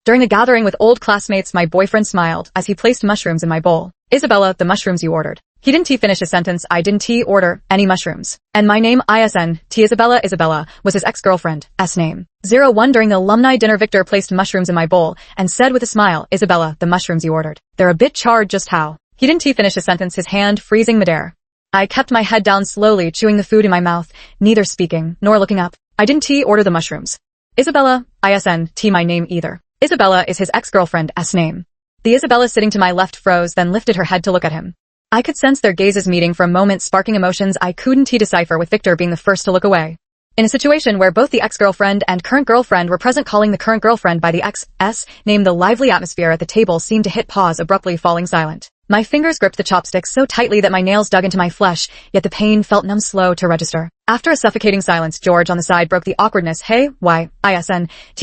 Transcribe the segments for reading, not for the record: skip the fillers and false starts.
During a gathering with old classmates, my boyfriend smiled as he placed mushrooms in my bowl. Isabella, the mushrooms you ordered. He didn't finish his sentence. I didn't order any mushrooms. And my name, Isabella was his ex-girlfriend's name. 01 During the alumni dinner, Victor placed mushrooms in my bowl and said with a smile, Isabella, the mushrooms you ordered. They're a bit charred. Just how? He didn't finish his sentence, his hand freezing midair. I kept my head down, slowly chewing the food in my mouth, neither speaking nor looking up. I didn't order the mushrooms. Isabella, my name either. Isabella is his ex-girlfriend's name. The Isabella sitting to my left froze, then lifted her head to look at him. I could sense their gazes meeting for a moment, sparking emotions I couldn't decipher, with Victor being the first to look away. In a situation where both the ex-girlfriend and current girlfriend were present, calling the current girlfriend by the ex-'s name, the lively atmosphere at the table seemed to hit pause, abruptly falling silent. My fingers gripped the chopsticks so tightly that my nails dug into my flesh, yet the pain felt numb, slow to register. After a suffocating silence, George on the side broke the awkwardness. Hey,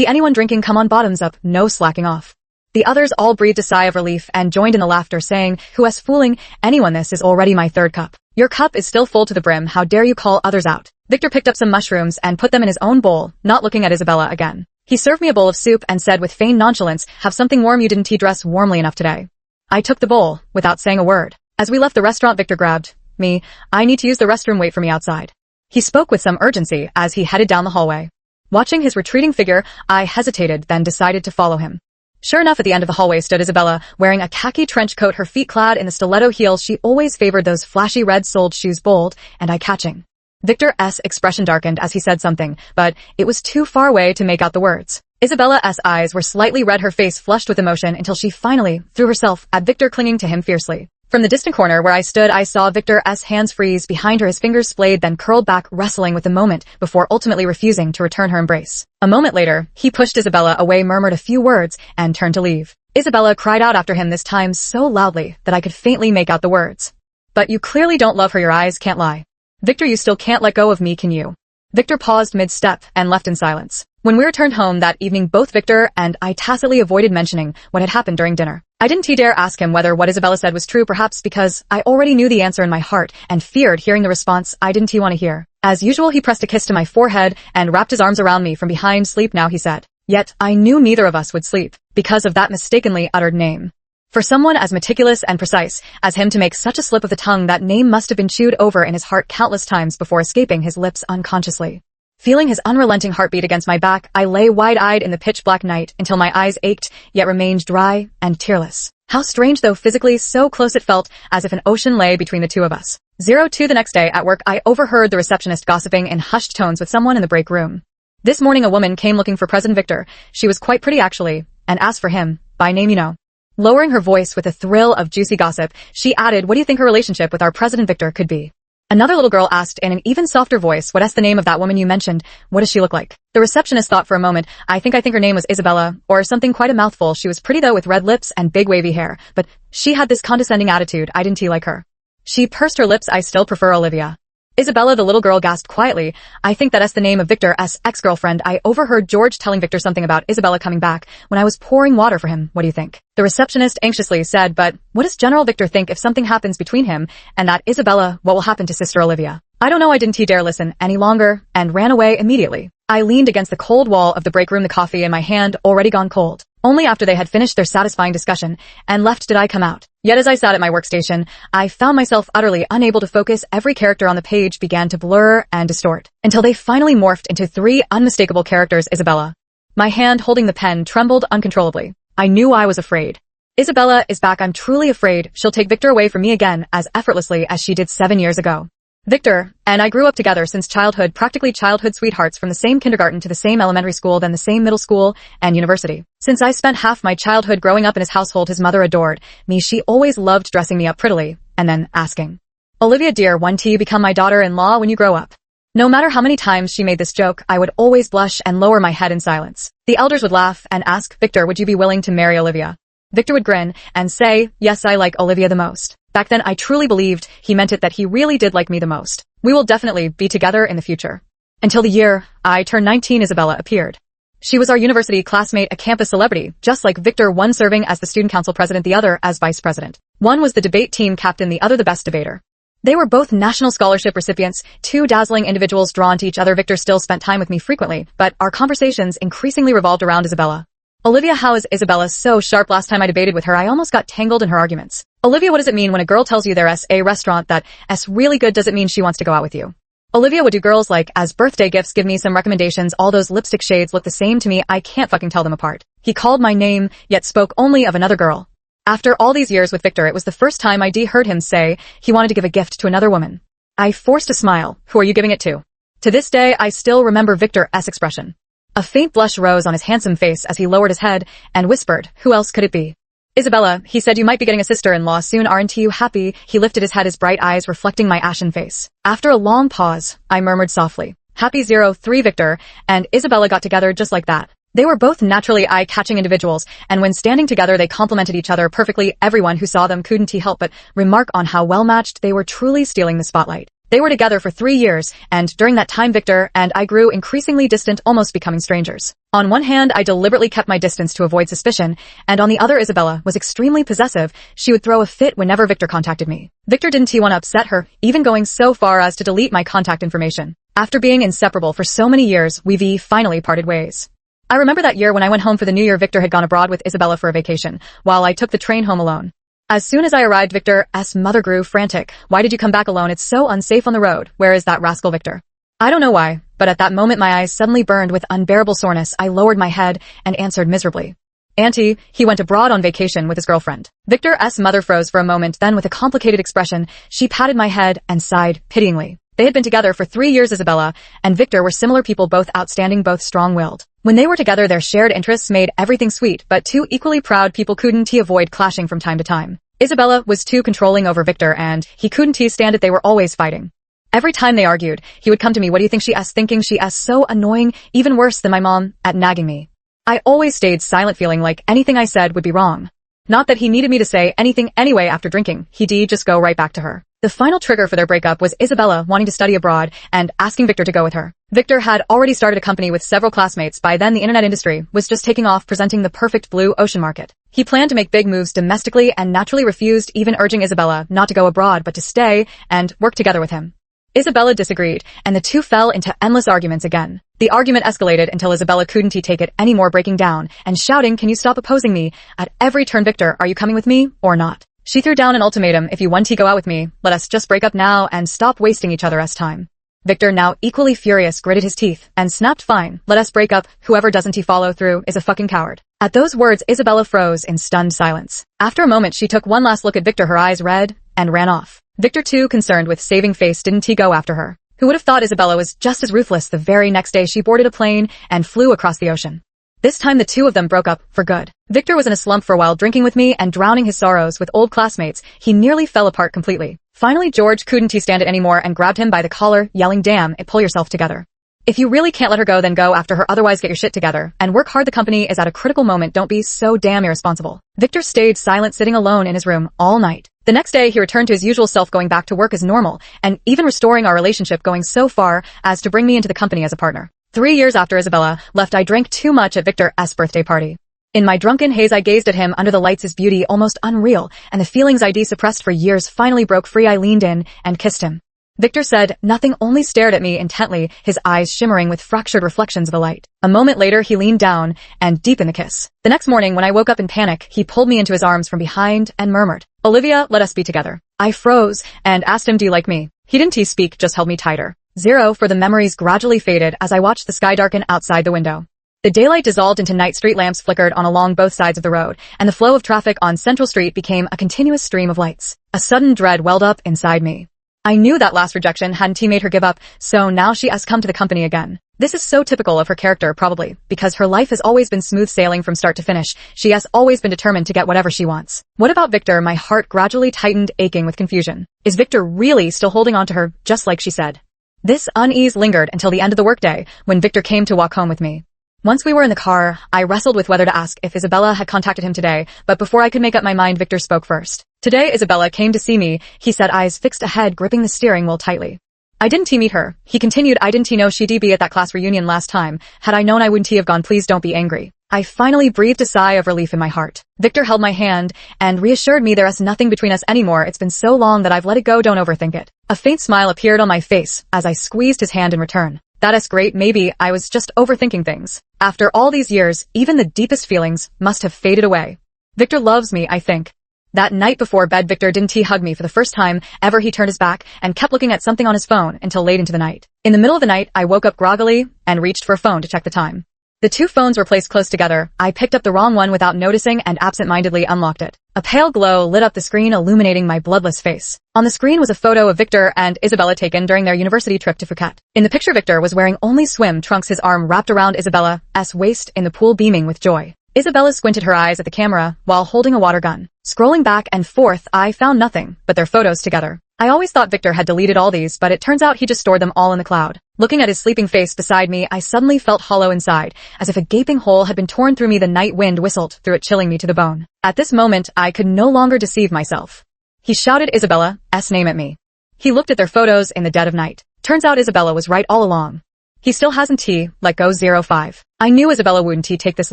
anyone drinking? Come on, bottoms up, no slacking off. The others all breathed a sigh of relief and joined in the laughter, saying, who's fooling anyone? This is already my third cup. Your cup is still full to the brim. How dare you call others out? Victor picked up some mushrooms and put them in his own bowl, not looking at Isabella again. He served me a bowl of soup and said with feigned nonchalance, have something warm. You didn't dress warmly enough today. I took the bowl, without saying a word. As we left the restaurant, Victor grabbed me. I need to use the restroom, wait for me outside. He spoke with some urgency as he headed down the hallway. Watching his retreating figure, I hesitated, then decided to follow him. Sure enough, at the end of the hallway stood Isabella, wearing a khaki trench coat, her feet clad in the stiletto heels she always favored, those flashy red-soled shoes, bold and eye-catching. Victor's expression darkened as he said something, but it was too far away to make out the words. Isabella's eyes were slightly red, her face flushed with emotion, until she finally threw herself at Victor, clinging to him fiercely. From the distant corner where I stood, I saw Victor's hands freeze behind her, his fingers splayed, then curled back, wrestling with the moment before ultimately refusing to return her embrace. A moment later, he pushed Isabella away, murmured a few words, and turned to leave. Isabella cried out after him, this time so loudly that I could faintly make out the words. But you clearly don't love her, your eyes can't lie. Victor, you still can't let go of me, can you? Victor paused mid-step and left in silence. When we returned home that evening, both Victor and I tacitly avoided mentioning what had happened during dinner. I didn't dare ask him whether what Isabella said was true, perhaps because I already knew the answer in my heart and feared hearing the response I didn't want to hear. As usual, he pressed a kiss to my forehead and wrapped his arms around me from behind. Sleep now, he said. Yet I knew neither of us would sleep because of that mistakenly uttered name. For someone as meticulous and precise as him to make such a slip of the tongue, that name must have been chewed over in his heart countless times before escaping his lips unconsciously. Feeling his unrelenting heartbeat against my back, I lay wide-eyed in the pitch-black night until my eyes ached, yet remained dry and tearless. How strange, though physically so close it felt, as if an ocean lay between the two of us. 02 The next day at work, I overheard the receptionist gossiping in hushed tones with someone in the break room. This morning a woman came looking for President Victor. She was quite pretty actually, and asked for him, by name you know. Lowering her voice with a thrill of juicy gossip, she added, what do you think her relationship with our President Victor could be? Another little girl asked in an even softer voice, what's the name of that woman you mentioned? What does she look like? The receptionist thought for a moment. I think her name was Isabella, or something, quite a mouthful. She was pretty though, with red lips and big wavy hair, but she had this condescending attitude. I didn't like her. She pursed her lips. I still prefer Olivia. Isabella, the little girl gasped quietly. I think that's the name of Victor's ex-girlfriend. I overheard George telling Victor something about Isabella coming back when I was pouring water for him. What do you think? The receptionist anxiously said, but what does General Victor think if something happens between him and that Isabella? What will happen to Sister Olivia? I don't know. I didn't dare listen any longer and ran away immediately. I leaned against the cold wall of the break room, the coffee in my hand already gone cold. Only after they had finished their satisfying discussion and left did I come out. Yet as I sat at my workstation, I found myself utterly unable to focus. Every character on the page began to blur and distort, until they finally morphed into three unmistakable characters. Isabella. My hand holding the pen trembled uncontrollably. I knew I was afraid. Isabella is back. I'm truly afraid she'll take Victor away from me again as effortlessly as she did 7 years ago. Victor and I grew up together since childhood, practically childhood sweethearts, from the same kindergarten to the same elementary school, then the same middle school and university. Since I spent half my childhood growing up in his household, his mother adored me. She always loved dressing me up prettily and then asking, Olivia dear, won't you become my daughter-in-law when you grow up? No matter how many times she made this joke, I would always blush and lower my head in silence. The elders would laugh and ask, Victor, would you be willing to marry Olivia? Victor would grin and say, yes, I like Olivia the most. Back then I truly believed he meant it, that he really did like me the most. We will definitely be together in the future. Until the year I turned 19, Isabella appeared. She was our university classmate, a campus celebrity, just like Victor, one serving as the student council president, the other as vice president. One was the debate team captain, the other the best debater. They were both national scholarship recipients, two dazzling individuals drawn to each other. Victor still spent time with me frequently, but our conversations increasingly revolved around Isabella. Olivia, how is Isabella so sharp? Last time I debated with her, I almost got tangled in her arguments. Olivia, what does it mean when a girl tells you there's a restaurant that's really good? Does it mean she wants to go out with you? Olivia, what do girls like as birthday gifts? Give me some recommendations. All those lipstick shades look the same to me. I can't fucking tell them apart. He called my name, yet spoke only of another girl. After all these years with Victor, it was the first time I heard him say he wanted to give a gift to another woman. I forced a smile. Who are you giving it to? To this day, I still remember Victor's expression. A faint blush rose on his handsome face as he lowered his head and whispered, who else could it be? Isabella, he said you might be getting a sister-in-law soon. Aren't you happy? He lifted his head, his bright eyes reflecting my ashen face. After a long pause, I murmured softly, happy 03 Victor and Isabella got together just like that. They were both naturally eye-catching individuals, and when standing together they complemented each other perfectly. Everyone who saw them couldn't help but remark on how well-matched they were, truly stealing the spotlight. They were together for 3 years, and during that time Victor and I grew increasingly distant, almost becoming strangers. On one hand, I deliberately kept my distance to avoid suspicion, and on the other, Isabella was extremely possessive. She would throw a fit whenever Victor contacted me. Victor didn't want to upset her, even going so far as to delete my contact information. After being inseparable for so many years, we finally parted ways. I remember that year when I went home for the new year. Victor had gone abroad with Isabella for a vacation, while I took the train home alone. As soon as I arrived, Victor's mother grew frantic. Why did you come back alone? It's so unsafe on the road. Where is that rascal Victor? I don't know why, but at that moment my eyes suddenly burned with unbearable soreness. I lowered my head and answered miserably. Auntie, he went abroad on vacation with his girlfriend. Victor's mother froze for a moment, then with a complicated expression, she patted my head and sighed pityingly. They had been together for 3 years. Isabella and Victor were similar people, both outstanding, both strong-willed. When they were together, their shared interests made everything sweet, but two equally proud people couldn't avoid clashing from time to time. Isabella was too controlling over Victor, and he couldn't stand it. They were always fighting. Every time they argued, he would come to me. What do you think she's thinking? She's so annoying, even worse than my mom at nagging me. I always stayed silent, feeling like anything I said would be wrong. Not that he needed me to say anything anyway. After drinking, he'd just go right back to her. The final trigger for their breakup was Isabella wanting to study abroad and asking Victor to go with her. Victor had already started a company with several classmates. By then, the internet industry was just taking off, presenting the perfect blue ocean market. He planned to make big moves domestically and naturally refused, even urging Isabella not to go abroad but to stay and work together with him. Isabella disagreed, and the two fell into endless arguments again. The argument escalated until Isabella couldn't take it anymore, breaking down and shouting, "Can you stop opposing me?" At every turn, Victor, are you coming with me or not? She threw down an ultimatum, if you want to go out with me, let us just break up now and stop wasting each other's time. Victor, now equally furious, gritted his teeth and snapped, fine, let us break up. Whoever doesn't follow through is a fucking coward. At those words, Isabella froze in stunned silence. After a moment, she took one last look at Victor, her eyes red, and ran off. Victor, too concerned with saving face, didn't go after her. Who would have thought Isabella was just as ruthless? The very next day, she boarded a plane and flew across the ocean. This time the two of them broke up for good. Victor was in a slump for a while, drinking with me and drowning his sorrows with old classmates. He nearly fell apart completely. Finally, George couldn't stand it anymore and grabbed him by the collar, yelling, "Damn it, pull yourself together. If you really can't let her go, then go after her, otherwise get your shit together and work hard. The company is at a critical moment. Don't be so damn irresponsible." Victor stayed silent, sitting alone in his room all night. The next day, he returned to his usual self, going back to work as normal, and even restoring our relationship, going so far as to bring me into the company as a partner. 3 years after Isabella left, I drank too much at Victor's birthday party. In my drunken haze, I gazed at him under the lights, his beauty almost unreal, and the feelings I'd suppressed for years finally broke free. I leaned in and kissed him. Victor said nothing, only stared at me intently, his eyes shimmering with fractured reflections of the light. A moment later, he leaned down and deepened the kiss. The next morning, when I woke up in panic, he pulled me into his arms from behind and murmured, "Olivia, let us be together." I froze and asked him, "Do you like me?" He didn't speak, just held me tighter. 0 for the memories gradually faded as I watched the sky darken outside the window. The daylight dissolved into night. Street lamps flickered on along both sides of the road, and the flow of traffic on Central Street became a continuous stream of lights. A sudden dread welled up inside me. I knew that last rejection hadn't made her give up, so now she has come to the company again. This is so typical of her character, probably, because her life has always been smooth sailing from start to finish. She has always been determined to get whatever she wants. What about Victor? My heart gradually tightened, aching with confusion. Is Victor really still holding on to her, just like she said? This unease lingered until the end of the workday, when Victor came to walk home with me. Once we were in the car, I wrestled with whether to ask if Isabella had contacted him today, but before I could make up my mind, Victor spoke first. "Today Isabella came to see me," he said, eyes fixed ahead, gripping the steering wheel tightly. "I didn't meet her," he continued. "I didn't know she'd be at that class reunion last time. Had I known, I wouldn't have gone. Please don't be angry." I finally breathed a sigh of relief in my heart. Victor held my hand and reassured me there's nothing between us anymore. It's been so long that I've let it go. Don't overthink it. A faint smile appeared on my face as I squeezed his hand in return. That's great, maybe I was just overthinking things. After all these years, even the deepest feelings must have faded away. Victor loves me, I think. That night before bed, Victor didn't hug me for the first time ever. He turned his back and kept looking at something on his phone until late into the night. In the middle of the night, I woke up groggily and reached for a phone to check the time. The two phones were placed close together. I picked up the wrong one without noticing and absent-mindedly unlocked it. A pale glow lit up the screen, illuminating my bloodless face. On the screen was a photo of Victor and Isabella taken during their university trip to Phuket. In the picture, Victor was wearing only swim trunks, his arm wrapped around Isabella's waist in the pool, beaming with joy. Isabella squinted her eyes at the camera while holding a water gun. Scrolling back and forth, I found nothing but their photos together. I always thought Victor had deleted all these, but it turns out he just stored them all in the cloud. Looking at his sleeping face beside me, I suddenly felt hollow inside, as if a gaping hole had been torn through me. The night wind whistled through it, chilling me to the bone. At this moment, I could no longer deceive myself. He shouted Isabella's name at me. He looked at their photos in the dead of night. Turns out Isabella was right all along. He still hasn't let go 05. I knew Isabella wouldn't take this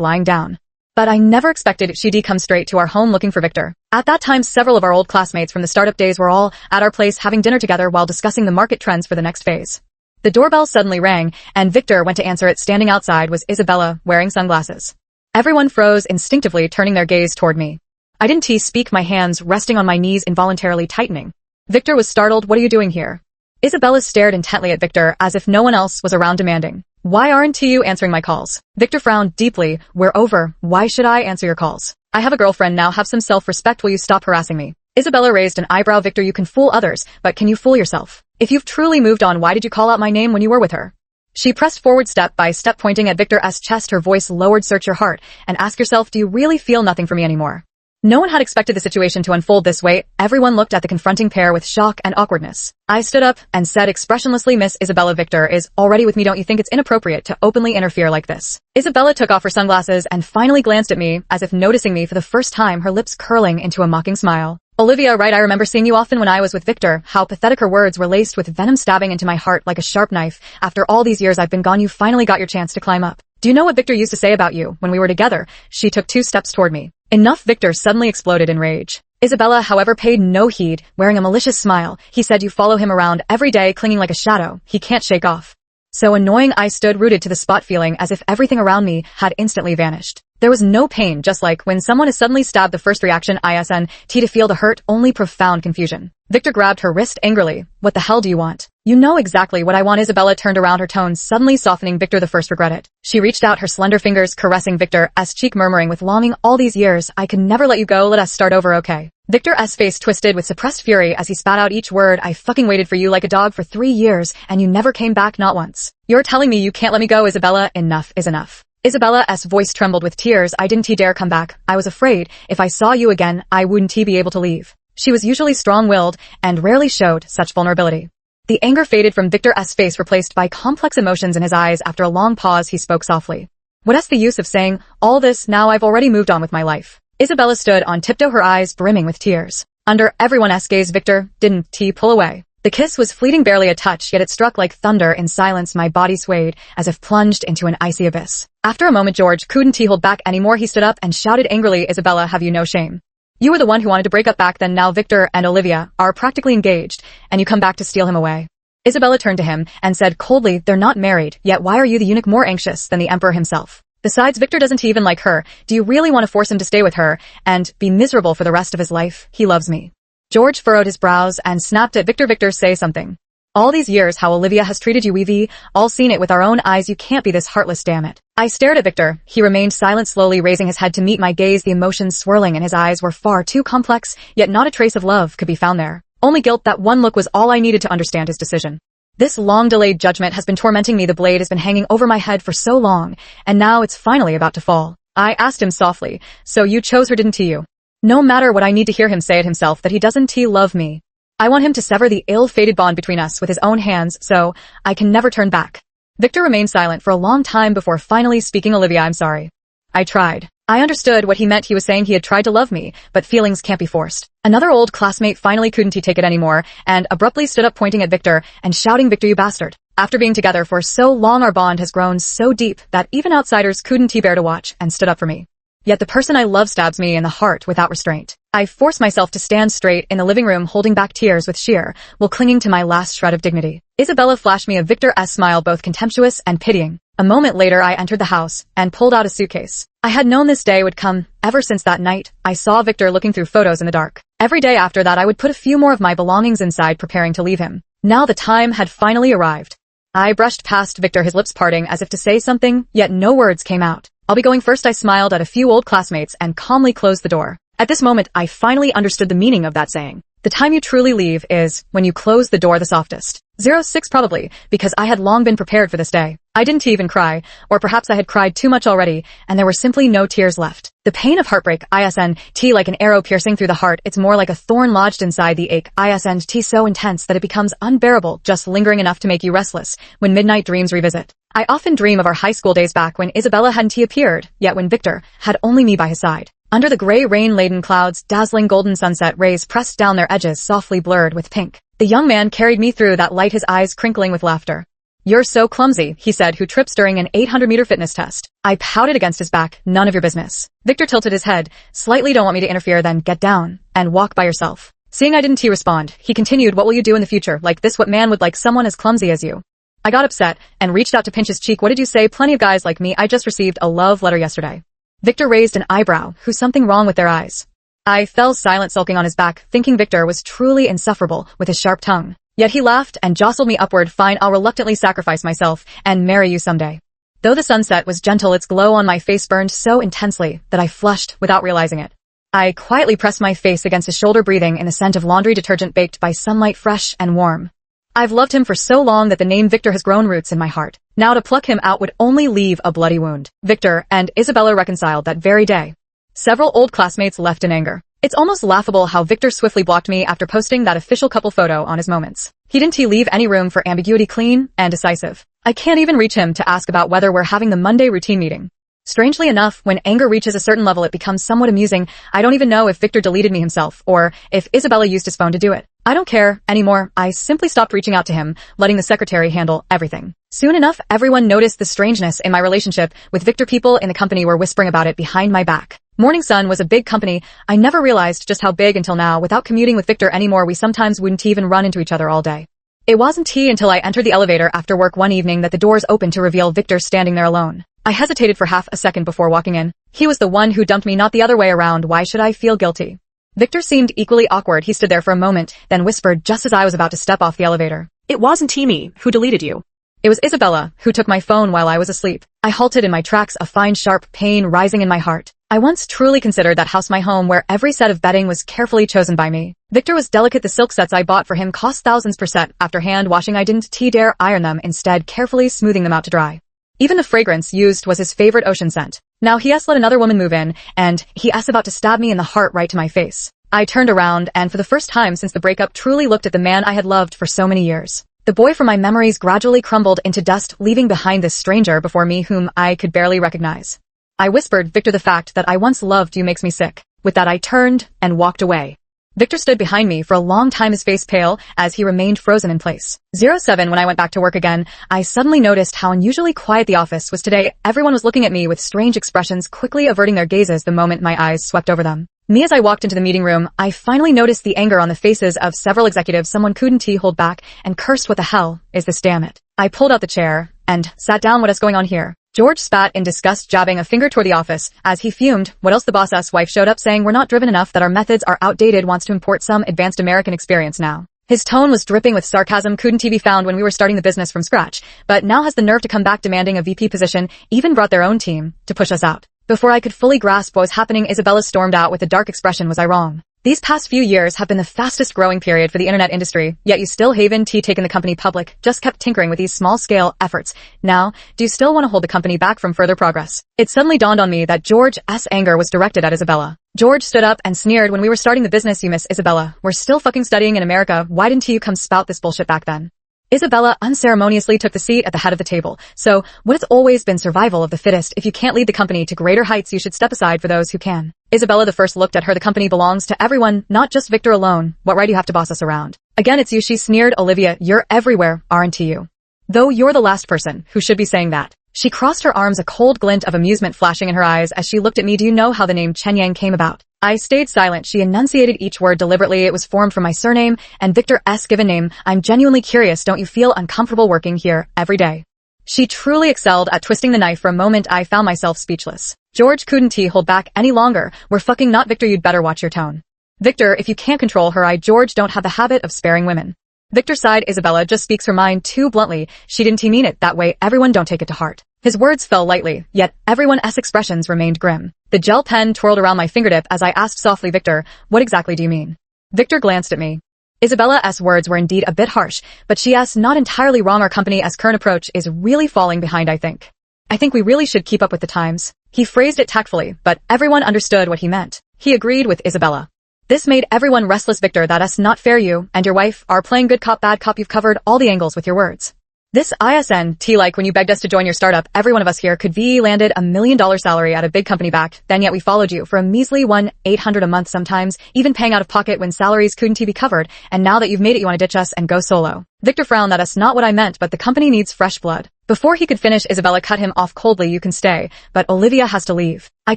lying down. But I never expected she'd come straight to our home looking for Victor. At that time, several of our old classmates from the startup days were all at our place having dinner together while discussing the market trends for the next phase. The doorbell suddenly rang, and Victor went to answer it. Standing outside was Isabella, wearing sunglasses. Everyone froze, instinctively turning their gaze toward me. I didn't speak, my hands resting on my knees involuntarily tightening. Victor was startled. What are you doing here? Isabella stared intently at Victor as if no one else was around, demanding, why aren't you answering my calls? Victor frowned deeply. We're over. Why should I answer your calls? I have a girlfriend now. Have some self-respect. Will you stop harassing me? Isabella raised an eyebrow. Victor, you can fool others, but can you fool yourself? If you've truly moved on, why did you call out my name when you were with her? She pressed forward step by step, pointing at Victor's chest. Her voice lowered. Search your heart and ask yourself, do you really feel nothing for me anymore? No one had expected the situation to unfold this way. Everyone looked at the confronting pair with shock and awkwardness. I stood up and said expressionlessly, Miss Isabella, Victor is already with me. Don't you think it's inappropriate to openly interfere like this? Isabella took off her sunglasses and finally glanced at me, as if noticing me for the first time, her lips curling into a mocking smile. Olivia, right, I remember seeing you often when I was with Victor. How pathetic. Her words were laced with venom, stabbing into my heart like a sharp knife. After all these years I've been gone, you finally got your chance to climb up. Do you know what Victor used to say about you when we were together? She took 2 steps toward me. Enough. Victor suddenly exploded in rage. Isabella, however, paid no heed, wearing a malicious smile. He said you follow him around every day, clinging like a shadow he can't shake off. So annoying. I stood rooted to the spot, feeling as if everything around me had instantly vanished. There was no pain, just like when someone is suddenly stabbed. The first reaction isn't to feel the hurt, only profound confusion. Victor grabbed her wrist angrily. What the hell do you want? You know exactly what I want. Isabella turned around, her tone suddenly softening. Victor, the first regret it. She reached out her slender fingers, caressing Victor's cheek, murmuring with longing, all these years, I could never let you go. Let us start over, okay? Victor's face twisted with suppressed fury as he spat out each word. I fucking waited for you like a dog for 3 years, and you never came back, not once. You're telling me you can't let me go? Isabella, enough is enough. Isabella's voice trembled with tears. I didn't dare come back. I was afraid if I saw you again, I wouldn't be able to leave. She was usually strong-willed and rarely showed such vulnerability. The anger faded from Victor's face, replaced by complex emotions in his eyes. After a long pause, he spoke softly. What's the use of saying all this now? I've already moved on with my life. Isabella stood on tiptoe, her eyes brimming with tears. Under everyone's gaze, Victor didn't pull away. The kiss was fleeting, barely a touch, yet it struck like thunder. In silence, my body swayed, as if plunged into an icy abyss. After a moment, George couldn't hold back anymore. He stood up and shouted angrily, Isabella, have you no shame? You were the one who wanted to break up back then. Now Victor and Olivia are practically engaged, and you come back to steal him away. Isabella turned to him and said coldly, they're not married, yet why are you, the eunuch, more anxious than the emperor himself? Besides, Victor doesn't even like her. Do you really want to force him to stay with her and be miserable for the rest of his life? He loves me. George furrowed his brows and snapped at Victor. Victor, say something. All these years, how Olivia has treated you, we've all seen it with our own eyes. You can't be this heartless, damn it. I stared at Victor. He remained silent, slowly raising his head to meet my gaze. The emotions swirling in his eyes were far too complex, yet not a trace of love could be found there. Only guilt. That one look was all I needed to understand his decision. This long-delayed judgment has been tormenting me. The blade has been hanging over my head for so long, and now it's finally about to fall. I asked him softly, so you chose her, didn't you? No matter what, I need to hear him say it himself, that he doesn't love me. I want him to sever the ill-fated bond between us with his own hands, so I can never turn back. Victor remained silent for a long time before finally speaking. Olivia, I'm sorry. I tried. I understood what he meant. He was saying he had tried to love me, but feelings can't be forced. Another old classmate finally couldn't take it anymore, and abruptly stood up, pointing at Victor and shouting, Victor, you bastard. After being together for so long, our bond has grown so deep that even outsiders couldn't bear to watch, and stood up for me. Yet the person I love stabs me in the heart without restraint. I force myself to stand straight in the living room, holding back tears with sheer, while clinging to my last shred of dignity. Isabella flashed me a Victor-esque smile, both contemptuous and pitying. A moment later, I entered the house and pulled out a suitcase. I had known this day would come. Ever since that night, I saw Victor looking through photos in the dark. Every day after that, I would put a few more of my belongings inside, preparing to leave him. Now the time had finally arrived. I brushed past Victor, his lips parting as if to say something, yet no words came out. "I'll be going first." I smiled at a few old classmates and calmly closed the door. At this moment, I finally understood the meaning of that saying. The time you truly leave is when you close the door the softest. 06 probably, because I had long been prepared for this day. I didn't even cry, or perhaps I had cried too much already, and there were simply no tears left. The pain of heartbreak, isn't like an arrow piercing through the heart. It's more like a thorn lodged inside the ache, isn't so intense that it becomes unbearable, just lingering enough to make you restless when midnight dreams revisit. I often dream of our high school days back when Isabella hadn't appeared, yet when Victor had only me by his side. Under the gray rain-laden clouds, dazzling golden sunset rays pressed down their edges, softly blurred with pink. The young man carried me through that light, his eyes crinkling with laughter. "You're so clumsy," he said, who trips during an 800-meter fitness test. I pouted against his back. "None of your business." Victor tilted his head. "Slightly. Don't want me to interfere? Then get down and walk by yourself." Seeing I didn't respond, he continued, "What will you do in the future? Like this? What man would like someone as clumsy as you?" I got upset and reached out to pinch his cheek. "What did you say? Plenty of guys like me. I just received a love letter yesterday." Victor raised an eyebrow. "Who's something wrong with their eyes?" I fell silent, sulking on his back, thinking Victor was truly insufferable with his sharp tongue. Yet he laughed and jostled me upward. "Fine, I'll reluctantly sacrifice myself and marry you someday." Though the sunset was gentle, its glow on my face burned so intensely that I flushed without realizing it. I quietly pressed my face against his shoulder, breathing in the scent of laundry detergent baked by sunlight, fresh and warm. I've loved him for so long that the name Victor has grown roots in my heart. Now to pluck him out would only leave a bloody wound. Victor and Isabella reconciled that very day. Several old classmates left in anger. It's almost laughable how Victor swiftly blocked me after posting that official couple photo on his Moments. He didn't leave any room for ambiguity, clean and decisive. I can't even reach him to ask about whether we're having the Monday routine meeting. Strangely enough, when anger reaches a certain level, it becomes somewhat amusing. I don't even know if Victor deleted me himself, or if Isabella used his phone to do it. I don't care anymore. I simply stopped reaching out to him, letting the secretary handle everything. Soon enough, everyone noticed the strangeness in my relationship with Victor. People in the company were whispering about it behind my back. Morning Sun was a big company. I never realized just how big until now. Without commuting with Victor anymore, we sometimes wouldn't even run into each other all day. It wasn't until I entered the elevator after work one evening that the doors opened to reveal Victor standing there alone. I hesitated for half a second before walking in. He was the one who dumped me, not the other way around. Why should I feel guilty? Victor seemed equally awkward. He stood there for a moment, then whispered just as I was about to step off the elevator. "It wasn't me who deleted you." It was Isabella, who took my phone while I was asleep. I halted in my tracks, a fine sharp pain rising in my heart. I once truly considered that house my home, where every set of bedding was carefully chosen by me. Victor was delicate. The silk sets I bought for him cost thousands per set. After hand washing, I didn't dare iron them, instead carefully smoothing them out to dry. Even the fragrance used was his favorite ocean scent. Now he has let another woman move in, and he is about to stab me in the heart right to my face. I turned around and for the first time since the breakup truly looked at the man I had loved for so many years. The boy from my memories gradually crumbled into dust, leaving behind this stranger before me whom I could barely recognize. I whispered, "Victor, the fact that I once loved you makes me sick." With that, I turned and walked away. Victor stood behind me for a long time, his face pale as he remained frozen in place. 07 When I went back to work again, I suddenly noticed how unusually quiet the office was today. Everyone was looking at me with strange expressions, quickly averting their gazes the moment my eyes swept over them. Me as I walked into the meeting room, I finally noticed the anger on the faces of several executives. Someone couldn't hold back and cursed, "What the hell is this, damn it." I pulled out the chair and sat down. "What is going on here?" George spat in disgust, jabbing a finger toward the office. As he fumed, "What else?" The boss's wife showed up saying, "We're not driven enough, that our methods are outdated, wants to import some advanced American experience now." His tone was dripping with sarcasm. "Couldn't be found when we were starting the business from scratch, but now has the nerve to come back demanding a VP position, even brought their own team to push us out." Before I could fully grasp what was happening, Isabella stormed out with a dark expression. "Was I wrong? These past few years have been the fastest growing period for the internet industry, yet you still haven't taken the company public, just kept tinkering with these small-scale efforts. Now, do you still want to hold the company back from further progress?" It suddenly dawned on me that George's anger was directed at Isabella. George stood up and sneered, "When we were starting the business, you miss Isabella. We're still fucking studying in America. Why didn't you come spout this bullshit back then?" Isabella unceremoniously took the seat at the head of the table. "So, what has always been survival of the fittest? If you can't lead the company to greater heights, you should step aside for those who can." Isabella the first looked at her. "The company belongs to everyone, not just Victor alone. What right do you have to boss us around?" "Again, it's you," she sneered. "Olivia, you're everywhere, aren't you? Though you're the last person who should be saying that." She crossed her arms, a cold glint of amusement flashing in her eyes as she looked at me. Do you know how the name Chen Yang came about? I stayed silent. She enunciated each word deliberately. It was formed from my surname and Victor's given name. I'm genuinely curious. Don't you feel uncomfortable working here every day? She truly excelled at twisting the knife. For a moment, I found myself speechless. George couldn't hold back any longer. We're fucking not. Victor, you'd better watch your tone. Victor, if you can't control her, I, George, don't have the habit of sparing women. Victor sighed. Isabella just speaks her mind too bluntly. She didn't mean it that way. Everyone don't take it to heart. His words fell lightly, yet everyone's expressions remained grim. The gel pen twirled around my fingertip as I asked softly, Victor, what exactly do you mean? Victor glanced at me. Isabella's words were indeed a bit harsh, but she's not entirely wrong. Our company's current approach is really falling behind, I think. I think we really should keep up with the times. He phrased it tactfully, but everyone understood what he meant. He agreed with Isabella. This made everyone restless. Victor, that's not fair. You and your wife are playing good cop, bad cop. You've covered all the angles with your words. This isn't like when you begged us to join your startup. Every one of us here could be landed $1 million salary at a big company back then, yet we followed you for a measly $1,800 a month, sometimes even paying out of pocket when salaries couldn't be covered. And now that you've made it, you want to ditch us and go solo. Victor frowned. That's not what I meant, but the company needs fresh blood. Before he could finish, Isabella cut him off coldly. You can stay, but Olivia has to leave. I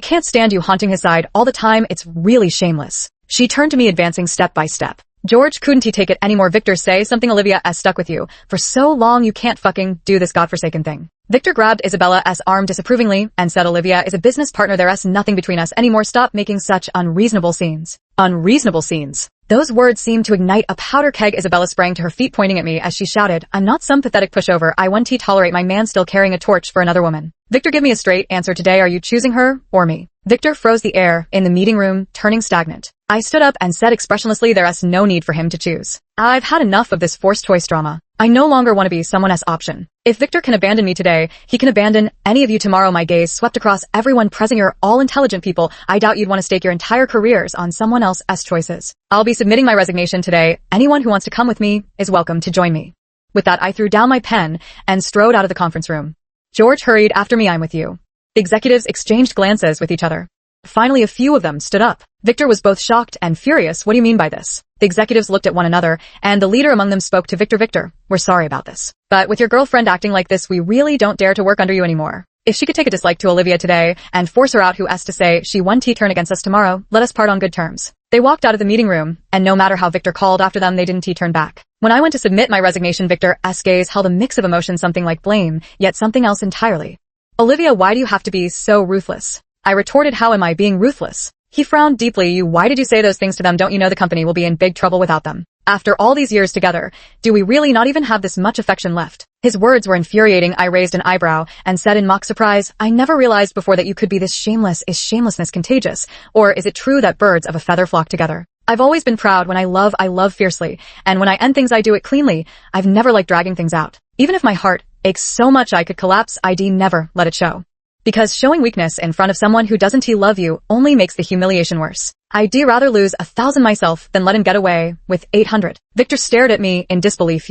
can't stand you haunting his side all the time. It's really shameless. She turned to me, advancing step by step. George, couldn't take it anymore. Victor, say something. Olivia has stuck with you for so long. You can't fucking do this godforsaken thing. Victor grabbed Isabella's arm disapprovingly and said, Olivia is a business partner. There's nothing between us anymore. Stop making such unreasonable scenes. Unreasonable scenes. Those words seemed to ignite a powder keg. Isabella sprang to her feet, pointing at me as she shouted, I'm not some pathetic pushover. I won't tolerate my man still carrying a torch for another woman. Victor, give me a straight answer today. Are you choosing her or me? Victor froze the air in the meeting room, turning stagnant. I stood up and said expressionlessly, there's no need for him to choose. I've had enough of this forced choice drama. I no longer want to be someone's option. If Victor can abandon me today, he can abandon any of you tomorrow. My gaze swept across everyone present. You're all intelligent people. I doubt you'd want to stake your entire careers on someone else's choices. I'll be submitting my resignation today. Anyone who wants to come with me is welcome to join me. With that, I threw down my pen and strode out of the conference room. George hurried after me. I'm with you. The executives exchanged glances with each other. Finally, a few of them stood up. Victor was both shocked and furious. What do you mean by this? The executives looked at one another, and the leader among them spoke to Victor. Victor, we're sorry about this. But with your girlfriend acting like this, we really don't dare to work under you anymore. If she could take a dislike to Olivia today and force her out, who has to say she won turn against us tomorrow, let us part on good terms. They walked out of the meeting room, and no matter how Victor called after them, they didn't turn back. When I went to submit my resignation, Victor's gaze held a mix of emotions, something like blame, yet something else entirely. Olivia, why do you have to be so ruthless? I retorted, how am I being ruthless? He frowned deeply. Why did you say those things to them? Don't you know the company will be in big trouble without them? After all these years together, do we really not even have this much affection left? His words were infuriating. I raised an eyebrow and said in mock surprise, I never realized before that you could be this shameless. Is shamelessness contagious? Or is it true that birds of a feather flock together? I've always been proud. When I love fiercely. And when I end things, I do it cleanly. I've never liked dragging things out. Even if my heart aches so much I could collapse, I'd never let it show. Because showing weakness in front of someone who doesn't love you only makes the humiliation worse. I'd rather lose 1,000 myself than let him get away with 800. Victor stared at me in disbelief.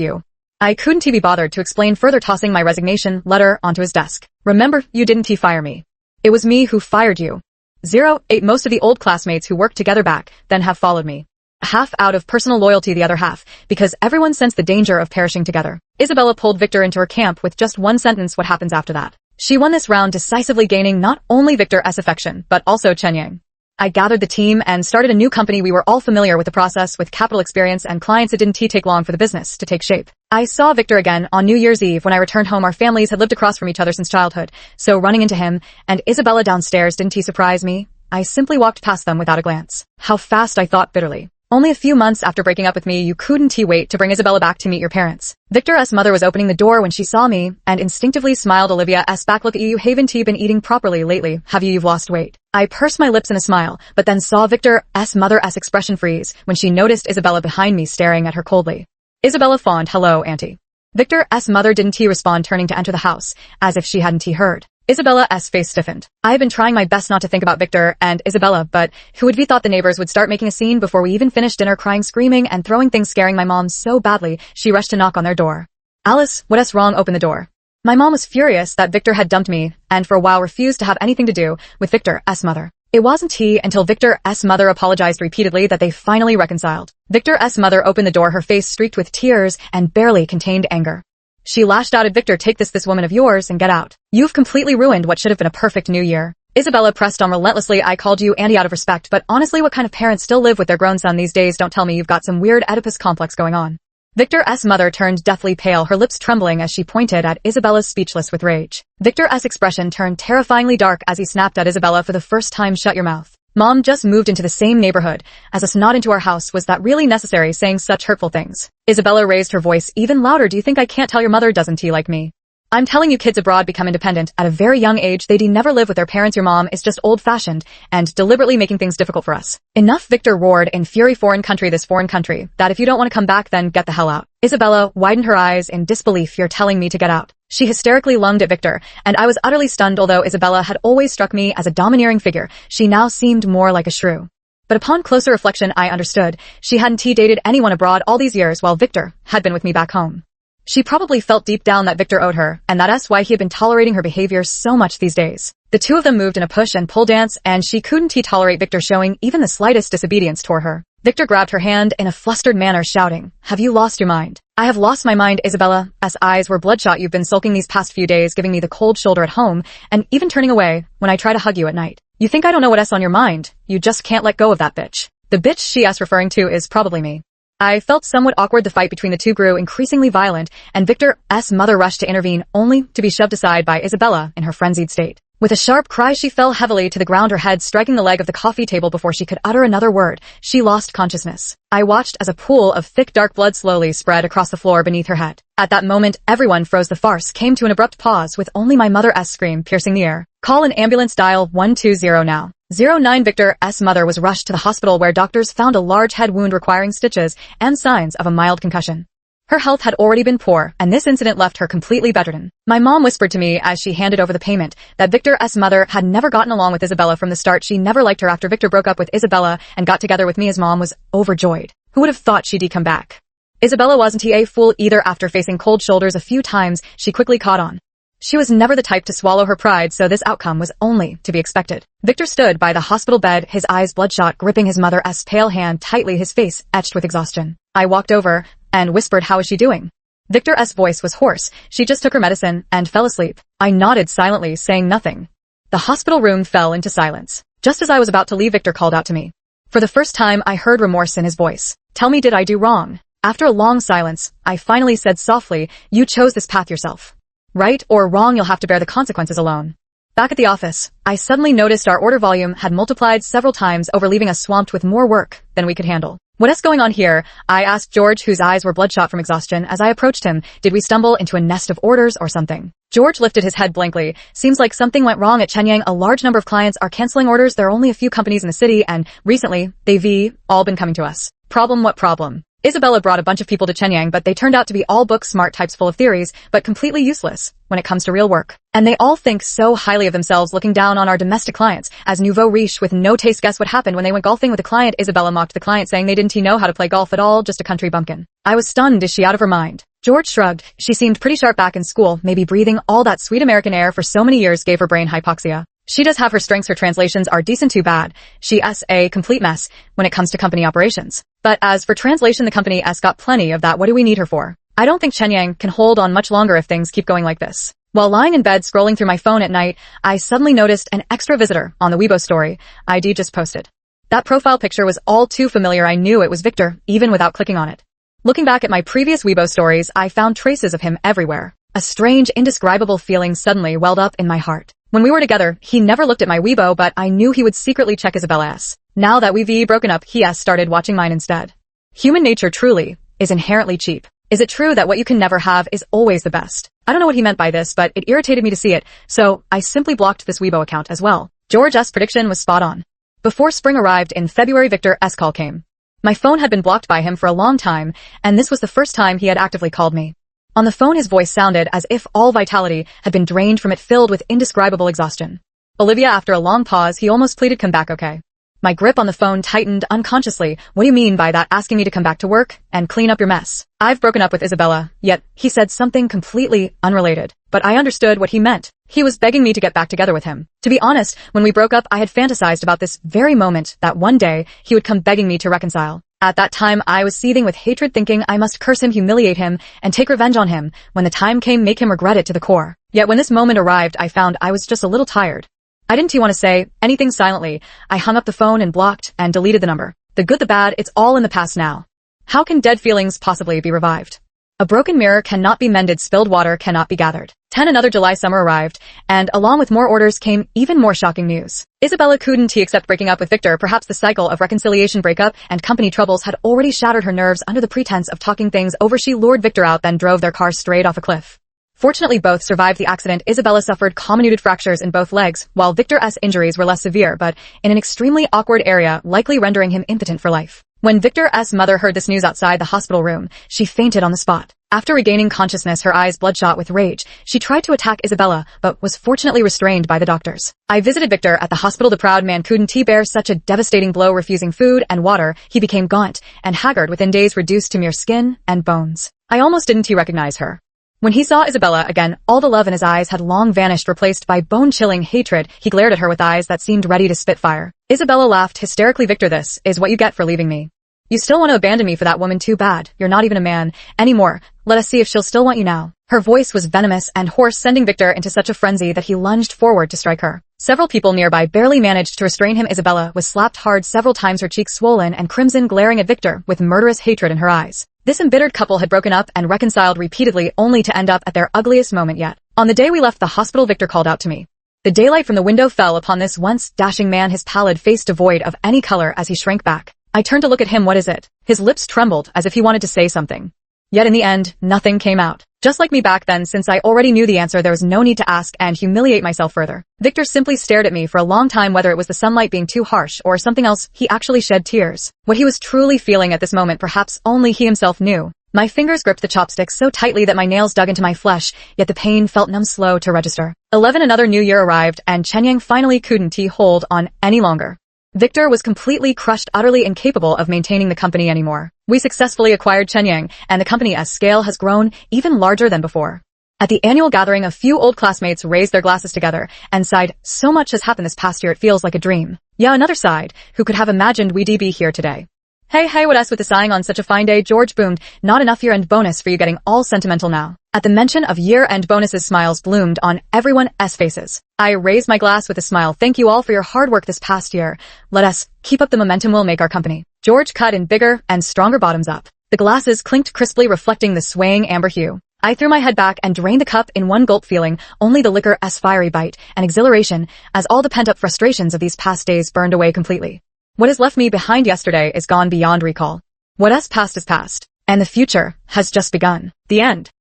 I couldn't be bothered to explain further, tossing my resignation letter onto his desk. Remember, you didn't fire me. It was me who fired you. 08 Most of the old classmates who worked together back then have followed me. Half out of personal loyalty, the other half because everyone sensed the danger of perishing together. Isabella pulled Victor into her camp with just one sentence. What happens after that? She won this round decisively, gaining not only Victor's affection, but also Chen Yang. I gathered the team and started a new company. We were all familiar with the process, with capital experience and clients. It didn't take long for the business to take shape. I saw Victor again on New Year's Eve when I returned home. Our families had lived across from each other since childhood, so running into him and Isabella downstairs didn't surprise me. I simply walked past them without a glance. How fast, I thought bitterly. Only a few months after breaking up with me, you couldn't wait to bring Isabella back to meet your parents. Victor's mother was opening the door when she saw me and instinctively smiled. Olivia's back. Look at you, haven't been eating properly lately, have you? You've lost weight. I pursed my lips in a smile, but then saw Victor's mother's expression freeze when she noticed Isabella behind me staring at her coldly. Isabella fawned. Hello, Auntie. Victor's mother didn't respond, turning to enter the house, as if she hadn't heard. Isabella's face stiffened. I had been trying my best not to think about Victor and Isabella, but who would have thought the neighbors would start making a scene before we even finished dinner, crying, screaming, and throwing things, scaring my mom so badly she rushed to knock on their door. Alice, what's wrong? Open the door. My mom was furious that Victor had dumped me and for a while refused to have anything to do with Victor's mother. It wasn't until Victor's mother apologized repeatedly that they finally reconciled. Victor's mother opened the door, her face streaked with tears and barely contained anger. She lashed out at Victor, take this woman of yours and get out. You've completely ruined what should have been a perfect new year. Isabella pressed on relentlessly. I called you Andy out of respect, but honestly, what kind of parents still live with their grown son these days? Don't tell me you've got some weird Oedipus complex going on. Victor's mother turned deathly pale, her lips trembling as she pointed at Isabella, speechless with rage. Victor's expression turned terrifyingly dark as he snapped at Isabella for the first time. Shut your mouth. Mom just moved into the same neighborhood as us, not into our house. Was that really necessary, saying such hurtful things? Isabella raised her voice even louder. Do you think I can't tell your mother? Doesn't he like me? I'm telling you, kids abroad become independent at a very young age. They never live with their parents. Your mom is just old-fashioned and deliberately making things difficult for us. Enough, Victor roared in fury. Foreign country, this foreign country, that if you don't want to come back, then get the hell out. Isabella widened her eyes in disbelief. You're telling me to get out? She hysterically lunged at Victor, and I was utterly stunned. Although Isabella had always struck me as a domineering figure, she now seemed more like a shrew. But upon closer reflection, I understood. She hadn't dated anyone abroad all these years while Victor had been with me back home. She probably felt deep down that Victor owed her, and that's why he had been tolerating her behavior so much these days. The two of them moved in a push and pull dance, and she couldn't tolerate Victor showing even the slightest disobedience toward her. Victor grabbed her hand in a flustered manner, shouting, "Have you lost your mind?" I have lost my mind. Isabella's eyes were bloodshot. You've been sulking these past few days, giving me the cold shoulder at home, and even turning away when I try to hug you at night. You think I don't know what's on your mind? You just can't let go of that bitch. The bitch she's referring to is probably me. I felt somewhat awkward. The fight between the two grew increasingly violent, and Victor's mother rushed to intervene, only to be shoved aside by Isabella in her frenzied state. With a sharp cry, she fell heavily to the ground, her head striking the leg of the coffee table. Before she could utter another word, she lost consciousness. I watched as a pool of thick dark blood slowly spread across the floor beneath her head. At that moment, everyone froze. The farce came to an abrupt pause, with only my mother's scream piercing the air. Call an ambulance, dial 120 now. 09. Victor's mother was rushed to the hospital, where doctors found a large head wound requiring stitches and signs of a mild concussion. Her health had already been poor, and this incident left her completely bedridden. My mom whispered to me as she handed over the payment that Victor's mother had never gotten along with Isabella from the start. She never liked her. After Victor broke up with Isabella and got together with me, his mom was overjoyed. Who would have thought she'd come back? Isabella wasn't a fool either. After facing cold shoulders a few times, she quickly caught on. She was never the type to swallow her pride, so this outcome was only to be expected. Victor stood by the hospital bed, his eyes bloodshot, gripping his mother's pale hand tightly, his face etched with exhaustion. I walked over and whispered, "How is she doing?" Victor's voice was hoarse. She just took her medicine and fell asleep. I nodded silently, saying nothing. The hospital room fell into silence. Just as I was about to leave, Victor called out to me. For the first time, I heard remorse in his voice. "Tell me, did I do wrong?" After a long silence, I finally said softly, "You chose this path yourself. Right or wrong, you'll have to bear the consequences alone." Back at the office, I suddenly noticed our order volume had multiplied several times over, leaving us swamped with more work than we could handle. "What's going on here?" I asked George, whose eyes were bloodshot from exhaustion, as I approached him. "Did we stumble into a nest of orders or something?" George lifted his head blankly. "Seems like something went wrong at Shenyang. A large number of clients are canceling orders. There are only a few companies in the city, and recently, they've all been coming to us." "Problem? What problem?" Isabella brought a bunch of people to Shenyang, but they turned out to be all book-smart types full of theories, but completely useless when it comes to real work. And they all think so highly of themselves, looking down on our domestic clients as nouveau riche with no taste. Guess what happened when they went golfing with a client? Isabella mocked the client, saying they didn't know how to play golf at all, just a country bumpkin. I was stunned. Is she out of her mind? George shrugged. She seemed pretty sharp back in school. Maybe breathing all that sweet American air for so many years gave her brain hypoxia. She does have her strengths. Her translations are decent, too bad. She's a complete mess when it comes to company operations. But as for translation, the company's got plenty of that. What do we need her for? I don't think Shenyang can hold on much longer if things keep going like this. While lying in bed scrolling through my phone at night, I suddenly noticed an extra visitor on the Weibo story ID just posted. That profile picture was all too familiar. I knew it was Victor, even without clicking on it. Looking back at my previous Weibo stories, I found traces of him everywhere. A strange, indescribable feeling suddenly welled up in my heart. When we were together, he never looked at my Weibo, but I knew he would secretly check Isabella's. Now that we've broken up, he has started watching mine instead. Human nature truly is inherently cheap. Is it true that what you can never have is always the best? I don't know what he meant by this, but it irritated me to see it, so I simply blocked this Weibo account as well. George's prediction was spot on. Before spring arrived in February, Victor's call came. My phone had been blocked by him for a long time, and this was the first time he had actively called me. On the phone, his voice sounded as if all vitality had been drained from it, filled with indescribable exhaustion. "Olivia," after a long pause, he almost pleaded, "come back, okay?" My grip on the phone tightened unconsciously. "What do you mean by that? Asking me to come back to work and clean up your mess?" "I've broken up with Isabella." Yet, he said something completely unrelated. But I understood what he meant. He was begging me to get back together with him. To be honest, when we broke up, I had fantasized about this very moment, that one day, he would come begging me to reconcile. At that time, I was seething with hatred, thinking I must curse him, humiliate him, and take revenge on him. When the time came, make him regret it to the core. Yet when this moment arrived, I found I was just a little tired. I didn't want to say anything. Silently, I hung up the phone and blocked and deleted the number. The good, the bad, it's all in the past now. How can dead feelings possibly be revived? A broken mirror cannot be mended, spilled water cannot be gathered. Another July summer arrived, and along with more orders came even more shocking news. Isabella couldn't accept breaking up with Victor. Perhaps the cycle of reconciliation, breakup, and company troubles had already shattered her nerves. Under the pretense of talking things over, she lured Victor out, then drove their car straight off a cliff. Fortunately, both survived the accident. Isabella suffered comminuted fractures in both legs, while Victor's injuries were less severe, but in an extremely awkward area, likely rendering him impotent for life. When Victor's mother heard this news outside the hospital room, she fainted on the spot. After regaining consciousness, her eyes bloodshot with rage, she tried to attack Isabella, but was fortunately restrained by the doctors. I visited Victor at the hospital. The proud man couldn't bear such a devastating blow. Refusing food and water, he became gaunt and haggard, within days reduced to mere skin and bones. I almost didn't recognize her. When he saw Isabella again, all the love in his eyes had long vanished, replaced by bone-chilling hatred. He glared at her with eyes that seemed ready to spit fire. Isabella laughed hysterically. Victor, this is what you get for leaving me. You still want to abandon me for that woman? Too bad. You're not even a man anymore. Let us see if she'll still want you now. Her voice was venomous and hoarse, sending Victor into such a frenzy that he lunged forward to strike her. Several people nearby barely managed to restrain him. Isabella was slapped hard several times, her cheeks swollen and crimson, glaring at Victor with murderous hatred in her eyes. This embittered couple had broken up and reconciled repeatedly, only to end up at their ugliest moment yet. On the day we left the hospital, Victor called out to me. The daylight from the window fell upon this once dashing man, his pallid face devoid of any color as he shrank back. I turned to look at him. What is it? His lips trembled as if he wanted to say something. Yet in the end, nothing came out. Just like me back then, since I already knew the answer, there was no need to ask and humiliate myself further. Victor simply stared at me for a long time, whether it was the sunlight being too harsh or something else. He actually shed tears. What he was truly feeling at this moment, perhaps only he himself knew. My fingers gripped the chopsticks so tightly that my nails dug into my flesh, yet the pain felt numb, slow to register. Another new year arrived, and Chenyang finally couldn't hold on any longer. Victor was completely crushed, utterly incapable of maintaining the company anymore. We successfully acquired Chenyang, and the company's scale has grown even larger than before. At the annual gathering, a few old classmates raised their glasses together and sighed, so much has happened this past year, it feels like a dream. Yeah, another sighed, who could have imagined we'd be here today. Hey, what else with the sighing on such a fine day? George boomed, not enough year-end bonus for you, getting all sentimental now. At the mention of year-end bonuses, smiles bloomed on everyone's faces. I raised my glass with a smile. Thank you all for your hard work this past year. Let us keep up the momentum, we'll make our company. George cut in bigger and stronger bottoms up. The glasses clinked crisply, reflecting the swaying amber hue. I threw my head back and drained the cup in one gulp, feeling only the liquor's fiery bite and exhilaration as all the pent-up frustrations of these past days burned away completely. What has left me behind yesterday is gone beyond recall. What has passed is past, and the future has just begun. The end.